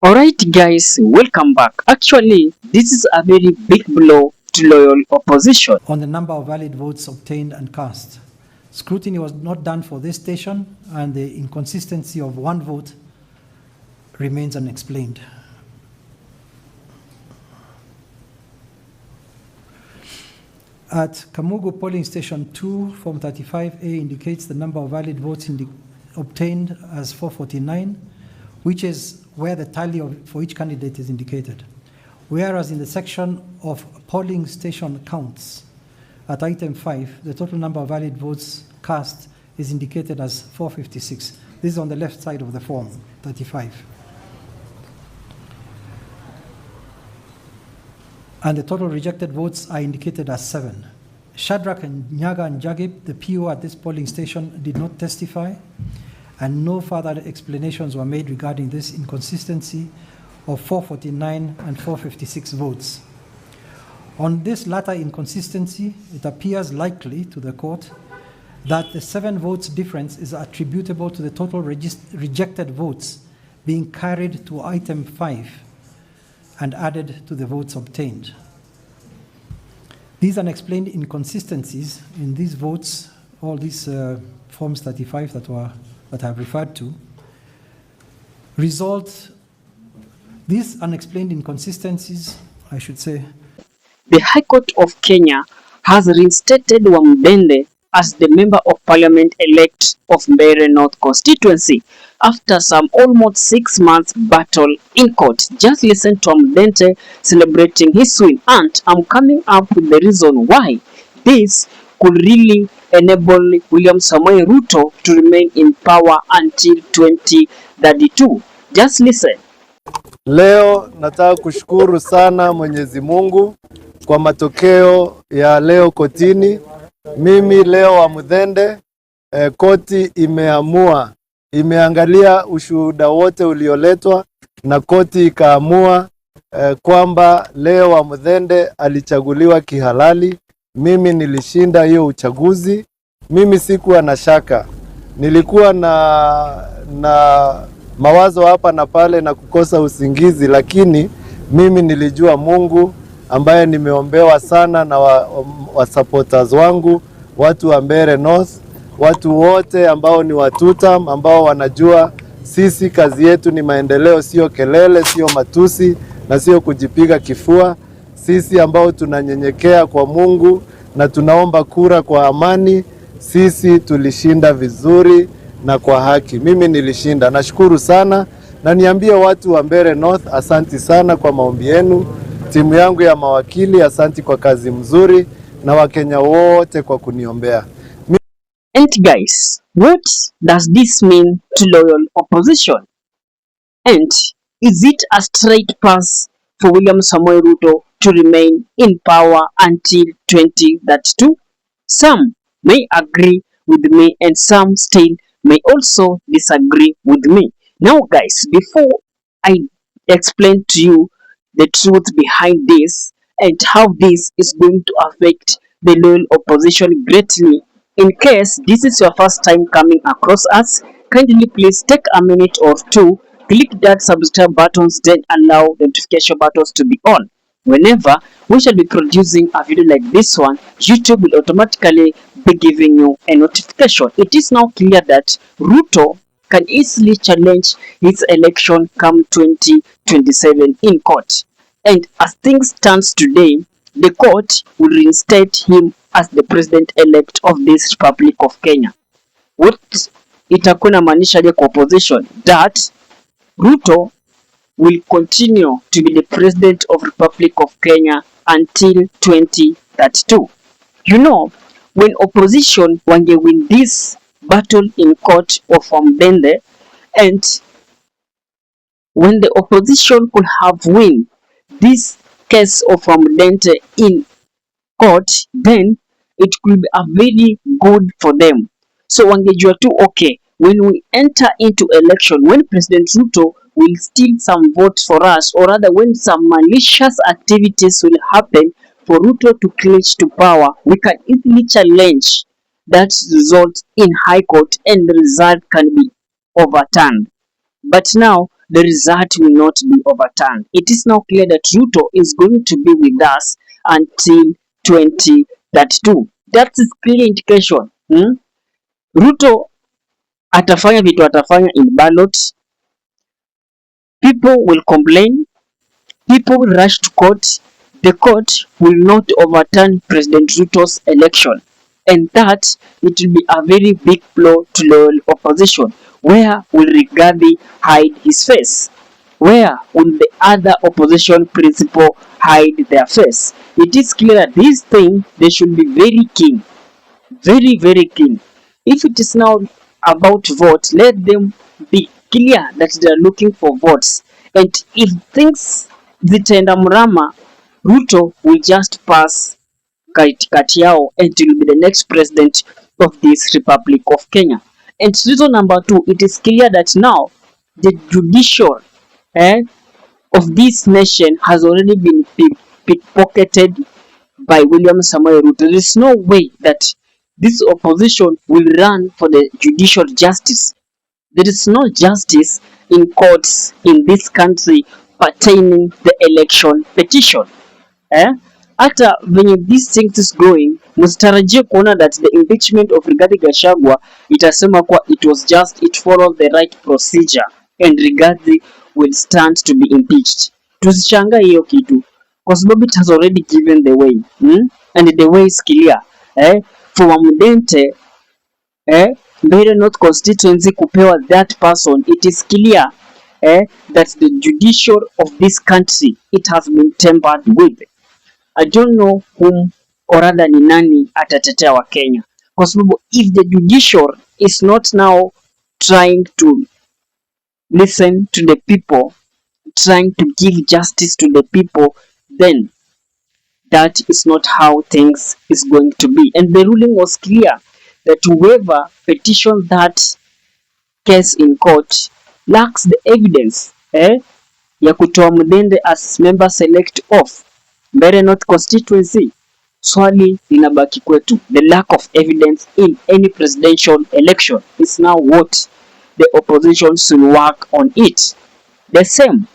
Alright guys, welcome back. Actually, this is a very big blow to loyal opposition. On the number of valid votes obtained and cast. Scrutiny was not done for this station, and the inconsistency of one vote remains unexplained. At Kamugu Polling Station 2, Form 35A indicates the number of valid votes obtained as 449, which is where the tally for each candidate is indicated. Whereas in the section of polling station counts, at item 5, the total number of valid votes cast is indicated as 456. This is on the left side of the form, 35. And the total rejected votes are indicated as 7. Shadrach and Nyaga and Jagib, the PO at this polling station, did not testify, and no further explanations were made regarding this inconsistency of 449 and 456 votes. On this latter inconsistency, it appears likely to the court that the 7 votes difference is attributable to the total rejected votes being carried to item 5 and added to the votes obtained. These unexplained inconsistencies in these votes, all these forms 35 that I have referred to, these unexplained inconsistencies, I should say. The High Court of Kenya has reinstated Wamdende as the Member of Parliament-elect of Mbeere North constituency after some almost 6 months battle in court. Just listen to Wamdende celebrating his win, and I'm coming up with the reason why this could really enable William Samoei Ruto to remain in power until 2032. Just listen. Leo nataka kushukuru sana Mwenyezi Mungu kwa matokeo ya leo kotini. Mimi leo Wamudhende, koti imeangalia ushuhuda wote ulioletwa na koti ikaamua kwamba leo Wamudhende alichaguliwa kihalali. Mimi nilishinda hiyo uchaguzi. Mimi sikuwa na shaka. Nilikuwa na mawazo hapa na pale na kukosa usingizi, lakini mimi nilijua Mungu ambaye nimeombewa sana na wa supporters wangu, watu wa Mbeere North, watu wote ambao ni watutam, ambao wanajua sisi kazi yetu ni maendeleo, sio kelele, sio matusi na sio kujipiga kifua. Sisi ambao tunanyenyekea kwa Mungu na tunaomba kura kwa amani, sisi tulishinda vizuri na kwa haki. Mimi nilishinda. Nashukuru sana, na niambie watu wa Mbeere North, asanti sana kwa maombi yenu. Timu yangu ya mawakili, asanti kwa kazi mzuri, na Wakenya wote kwa kuniombea. And guys, what does this mean to loyal opposition? And is it a straight pass for William Samoei Ruto to remain in power until 2032? Some may agree with me and some still may also disagree with me. Now guys, before I explain to you the truth behind this and how this is going to affect the loyal opposition greatly, in case this is your first time coming across us, kindly please take a minute or two, click that subscribe buttons, then allow the notification buttons to be on. Whenever we shall be producing a video like this one, YouTube will automatically be giving you a notification. It is now clear that Ruto can easily challenge his election come 2027 in court. And as things stands today, the court will reinstate him as the president-elect of this Republic of Kenya. What itakuwa inamaanisha kwa opposition? That Ruto will continue to be the president of Republic of Kenya until 2032. You know, when opposition wange win this battle in court of Wamdende, and when the opposition could have win this case of Wamdende in court, then it could be a very good for them. So wangejua tu, okay, when we enter into election, when President Ruto will steal some votes for us, or rather when some malicious activities will happen for Ruto to clinch to power, we can easily challenge that result in High Court and the result can be overturned. But now the result will not be overturned. It is now clear that Ruto is going to be with us until 2032. That is clear indication. Ruto atafanya vitu atafanya in ballot. People will complain. People will rush to court. The court will not overturn President Ruto's election. And that it will be a very big blow to loyal opposition. Where will Rigathi hide his face? Where will the other opposition principal hide their face? It is clear that this thing, they should be very keen. Very, very keen. If it is now about vote, let them be clear that they are looking for votes. And if things zitaenda mrama, Ruto will just pass katikati yao and will be the next president of this Republic of Kenya. And reason number 2, it is clear that now the judicial of this nation has already been pickpocketed by William Samoei Ruto. There is no way that this opposition will run for the judicial justice. There is no justice in courts in this country pertaining the election petition. Hata venye these things is going, msitarajie kuona that the impeachment of Rigathi Gachagua itasema kwa it followed the right procedure and Rigathi will stand to be impeached. Tusishangae hiyo kitu kwa sababu it has already given the way, and the way is clear. For Wamudente, Mbeere North constituency kupewa that person, it is clear that the judicial of this country, it has been tampered with. I don't know whom or rather ni nani atatetea wa Kenya, kwa sababu if the judicial is not now trying to listen to the people, trying to give justice to the people, then that is not how things is going to be. And the ruling was clear that whoever petitioned that case in court lacks the evidence ya kutoa Mudende as member select of Mbeere North constituency. Swali linabaki kwetu, the lack of evidence in any presidential election is now what the opposition should work on it. The same,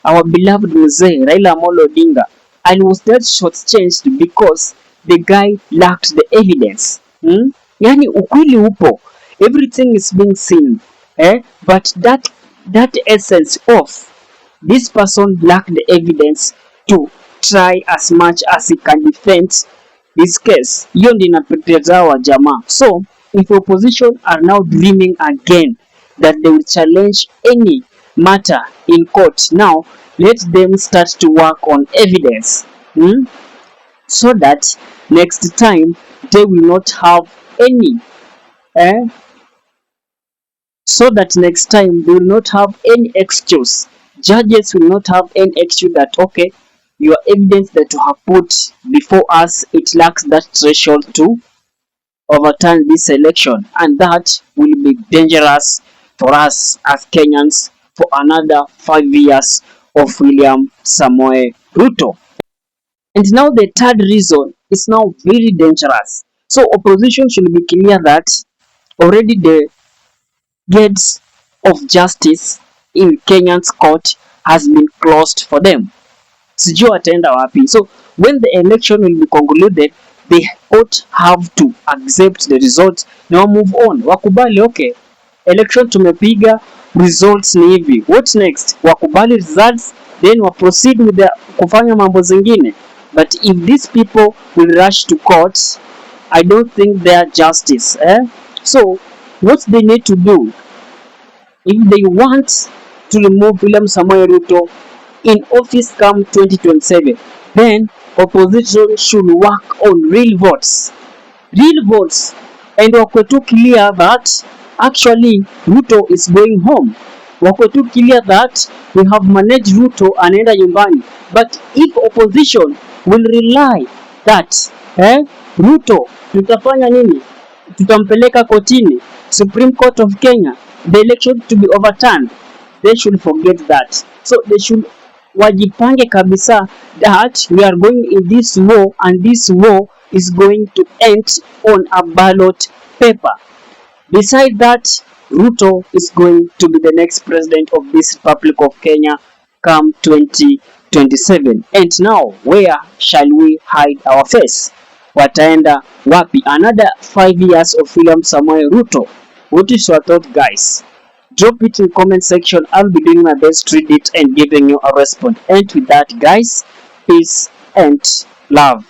our beloved Mzee Raila Amolo Odinga, and was that shortchanged because the guy lacked the evidence. Yani ukweli upo, everything is being seen, but that essence of this person lacked the evidence to try as much as he can defend his case. Hiyo ndio inapoteza wa jamaa. So if opposition are now dreaming again that they will challenge any matter in court, now let them start to work on evidence, so that next time they will not have any excuse. Judges will not have any excuse that okay, your evidence that you have put before us, it lacks that threshold to overturn this election, and that will be dangerous for us as Kenyans for another 5 years of William Samoei Ruto. And now the third reason is now very dangerous. So opposition should be clear that already the gates of justice in Kenyan's court has been closed for them. Sijui wataenda wapi. So when the election will be concluded, they ought have to accept the results na move on. Wakubali, okay, election tumepiga, results ni hivi. What next? Wakubali results, then wa proceed with the kufanya mambo zingine. But if these people will rush to court, I don't think they are justice. So what they need to do, if they want to remove William Samoei Ruto in office come 2027, then opposition should work on real votes. Real votes. And wakwe tu clear that actually Ruto is going home. Wakwe tu clear that we have managed Ruto anaenda nyumbani. But if opposition will rely that Ruto tutafanya nini? Tutampeleka kotini, Supreme Court of Kenya, the election to be overturned, they should forget that. So they should wajipange kabisa that we are going in this war, and this war is going to end on a ballot paper. Besides that, Ruto is going to be the next president of this Republic of Kenya come 2027. And now, where shall we hide our face? Wataenda wapi? Another 5 years of William Samoei Ruto. What is your thought, guys? Drop it in comment section. I'll be doing my best to read it and giving you a response. And with that, guys, peace and love.